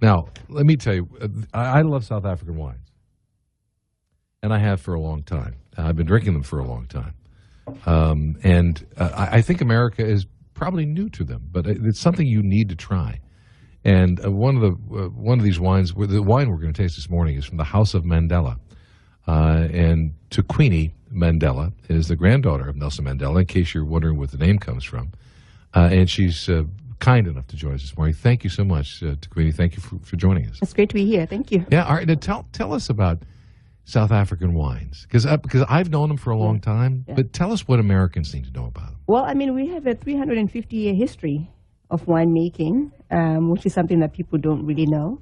Now, let me tell you, I love South African wines, and I have for a long time. I've been drinking them for a long time. I think America is probably new to them, but it's something you need to try. And one of these wines, the wine we're going to taste this morning, is from the House of Mandela. And Tukwini Mandela is the granddaughter of Nelson Mandela, in case you're wondering what the name comes from. And she's kind enough to join us this morning. Thank you so much, Tukwini. Thank you for joining us. It's great to be here. Thank you. Yeah, all right. Now tell us about South African wines, because I've known them for a long time, but tell us what Americans need to know about them. Well, I mean, we have a 350-year history of winemaking, which is something that people don't really know.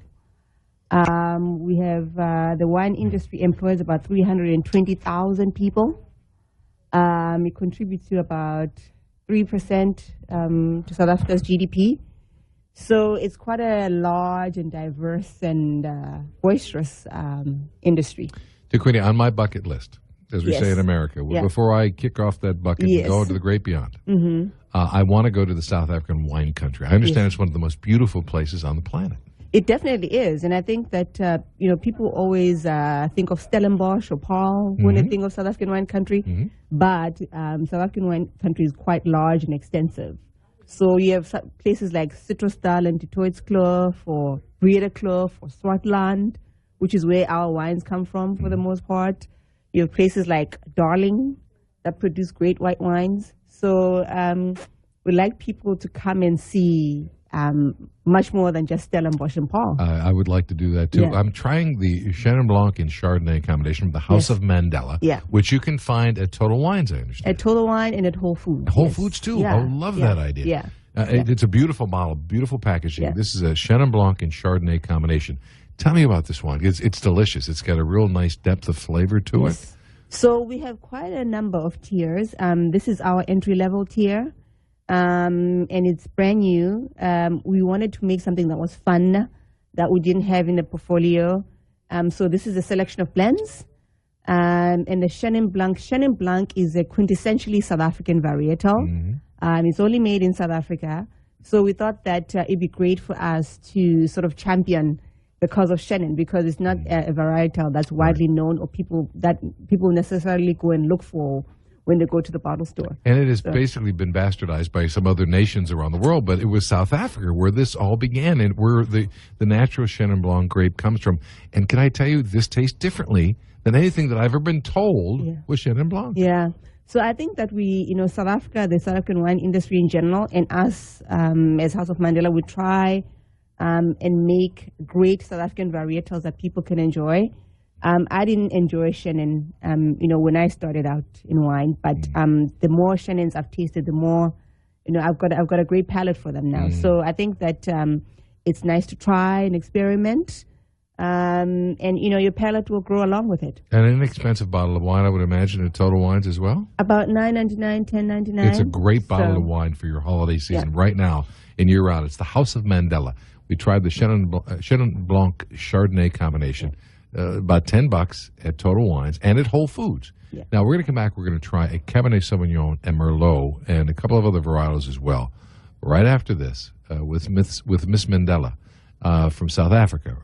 We have the wine industry employs about 320,000 people. It contributes to about 3% to South Africa's GDP. So it's quite a large and diverse and boisterous industry. Tukwini, on my bucket list, as we say in America, before I kick off that bucket and go into the great beyond, I want to go to the South African wine country. I understand it's one of the most beautiful places on the planet. It definitely is, and I think that people always think of Stellenbosch or Paarl when they think of South African wine country, but South African wine country is quite large and extensive. So you have places like Citrusdal and Tutoitskloof, or Breedekloof, or Swartland, which is where our wines come from for the most part. You have places like Darling that produce great white wines. So we'd like people to come and see much more than just Stellenbosch and Paarl. I would like to do that too. I'm trying the Chenin Blanc and Chardonnay combination from the House of Mandela, which you can find at Total Wines, I understand. At Total Wine and at Whole Foods. Whole Foods too. I love that idea. It's a beautiful bottle, beautiful packaging. This is a Chenin Blanc and Chardonnay combination. Tell me about this one. It's delicious. It's got a real nice depth of flavor to it. So we have quite a number of tiers. This is our entry-level tier. And it's brand new. We wanted to make something that was fun, that we didn't have in the portfolio. So this is a selection of blends. And the Chenin Blanc. Chenin Blanc is a quintessentially South African varietal. It's only made in South Africa. So we thought that it'd be great for us to sort of champion the cause of Chenin, because it's not a varietal that's widely known, or people necessarily go and look for when they go to the bottle store. And it has basically been bastardized by some other nations around the world, but it was South Africa where this all began, and where the natural Chenin Blanc grape comes from. And can I tell you, this tastes differently than anything that I've ever been told with Chenin Blanc. Yeah. So I think that South Africa, the South African wine industry in general, and us as House of Mandela, we try and make great South African varietals that people can enjoy. I didn't enjoy Chenin, when I started out in wine, but the more Chenins I've tasted, the more, I've got a great palate for them now. So I think that it's nice to try and experiment, and your palate will grow along with it. And an inexpensive bottle of wine, I would imagine, at Total Wines as well? About $9.99, $10.99. It's a great bottle of wine for your holiday season right now and year-round. It's the House of Mandela. We tried the Chenin Blanc Chardonnay combination. About $10 at Total Wines and at Whole Foods. Now, we're going to come back. We're going to try a Cabernet Sauvignon and Merlot and a couple of other varietals as well. Right after this, with Miss Mandela from South Africa,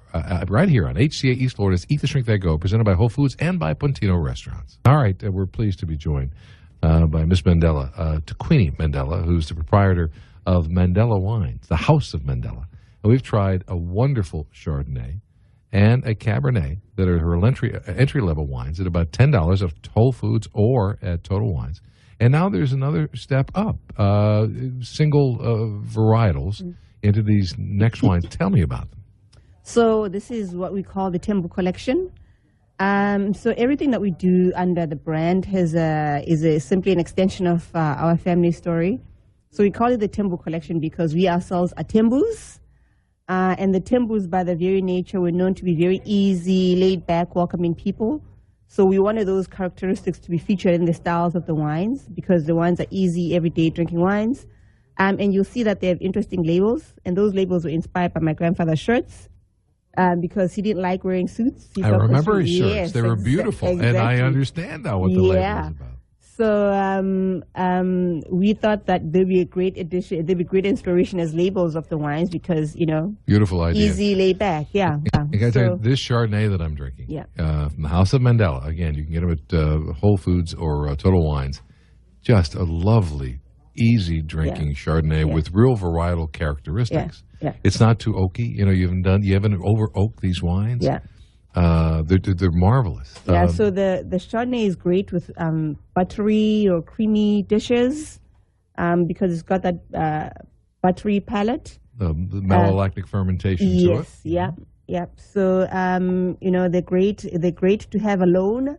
right here on HCA East Florida's Eat the Shrink That Go, presented by Whole Foods and by Puntino Restaurants. All right, we're pleased to be joined by Miss Mandela, Tukwini Mandela, who's the proprietor of Mandela Wines, the House of Mandela. And we've tried a wonderful Chardonnay and a Cabernet that are her entry-level wines at about $10 at Whole Foods or at Total Wines. And now there's another step up, single varietals into these next wines. Tell me about them. So this is what we call the Tembu Collection. So everything that we do under the brand is simply an extension of our family story. So we call it the Tembu Collection because we ourselves are Tembus. And the Tembus, by their very nature, were known to be very easy, laid-back, welcoming people. So we wanted those characteristics to be featured in the styles of the wines, because the wines are easy, everyday drinking wines. And you'll see that they have interesting labels, and those labels were inspired by my grandfather's shirts, because he didn't like wearing suits. I remember his shirts. They were beautiful, and I understand now what the label is about. we thought that there'd be a great addition, there'd be great inspiration as labels of the wines because, Beautiful idea. easy, laid back. Yeah. I gotta tell you, this Chardonnay that I'm drinking, from the House of Mandela, again, you can get them at Whole Foods or Total Wines. Just a lovely, easy drinking Chardonnay with real varietal characteristics. Yeah. It's not too oaky. You haven't over oaked these wines. Yeah. They're marvelous. Yeah, so the Chardonnay is great with buttery or creamy dishes because it's got that buttery palate. The malolactic fermentation to it. Yes, yep. So, they're great. They're great to have alone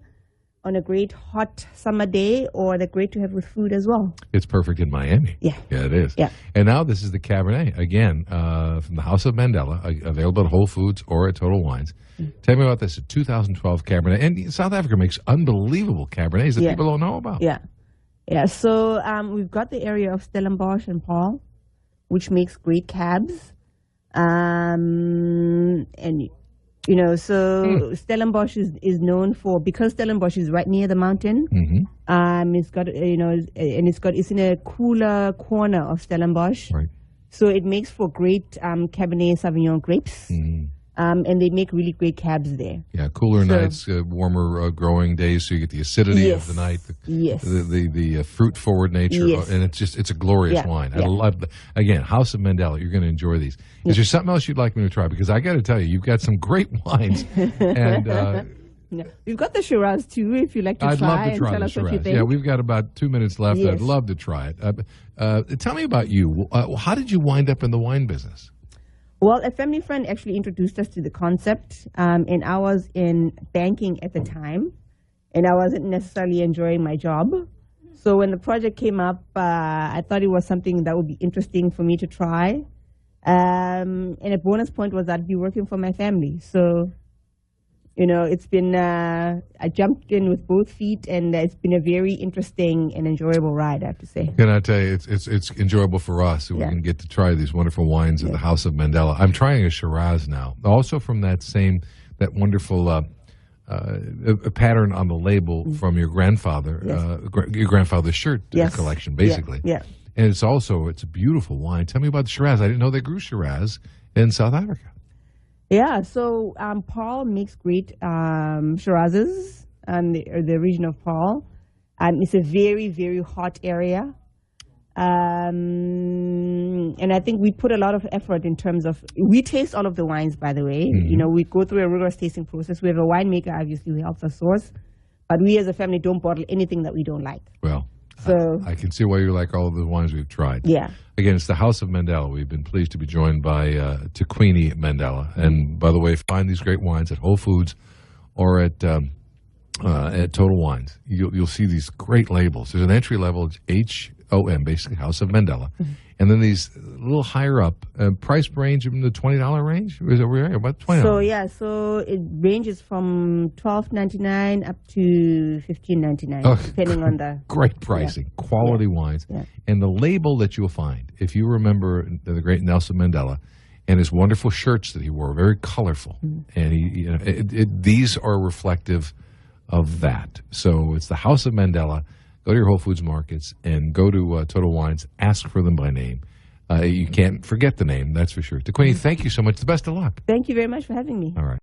on a great hot summer day, or they're great to have with food as well. It's perfect in Miami. Yeah, it is. Yeah. And now this is the Cabernet, again, from the House of Mandela, available at Whole Foods or at Total Wines. Tell me about this, a 2012 Cabernet. And South Africa makes unbelievable Cabernets that people don't know about. Yeah. So we've got the area of Stellenbosch and Paul, which makes great cabs. Stellenbosch is known for, because Stellenbosch is right near the mountain. It's in a cooler corner of Stellenbosch. Right. So it makes for great Cabernet Sauvignon grapes. And they make really great cabs there. Yeah, cooler nights, warmer growing days, so you get the acidity of the night, the fruit-forward nature, and it's a glorious wine. I love, again, House of Mandela, you're going to enjoy these. Is there something else you'd like me to try? Because I got to tell you, you've got some great wines. And we've got the Shiraz, too, if you'd like to I'd try love to try and tell the us what you Shiraz. think. Yeah, we've got about 2 minutes left. Yes. I'd love to try it. Tell me about you. How did you wind up in the wine business? Well, a family friend actually introduced us to the concept, and I was in banking at the time, and I wasn't necessarily enjoying my job. So when the project came up, I thought it was something that would be interesting for me to try. And a bonus point was I'd be working for my family. So, it's been, I jumped in with both feet, and it's been a very interesting and enjoyable ride, I have to say. Can I tell you, it's enjoyable for us. We can get to try these wonderful wines at the House of Mandela. I'm trying a Shiraz now, also from that wonderful a pattern on the label from your grandfather, your grandfather's shirt collection, basically. Yeah. And it's a beautiful wine. Tell me about the Shiraz. I didn't know they grew Shiraz in South Africa. Yeah, so Paul makes great Shirazes, the region of Paul. It's a very, very hot area. And I think we put a lot of effort in terms of, we taste all of the wines, by the way. We go through a rigorous tasting process. We have a winemaker, obviously, who helps us source. But we as a family don't bottle anything that we don't like. Well, so I can see why you like all of the wines we've tried. Yeah. Again, it's the House of Mandela. We've been pleased to be joined by Tukwini Mandela. And by the way, find these great wines at Whole Foods or at Total Wines. You'll see these great labels. There's an entry level, HOM, basically House of Mandela. And then these a little higher up, price range in the $20 range? Is that where about $20? So it ranges from $12.99 up to $15.99, depending on the great pricing, quality wines, and the label that you'll find. If you remember the great Nelson Mandela and his wonderful shirts that he wore, very colorful, and these are reflective of that. So it's the House of Mandela. Go to your Whole Foods markets and go to Total Wines. Ask for them by name. You can't forget the name, that's for sure. Tukwini, thank you so much. The best of luck. Thank you very much for having me. All right.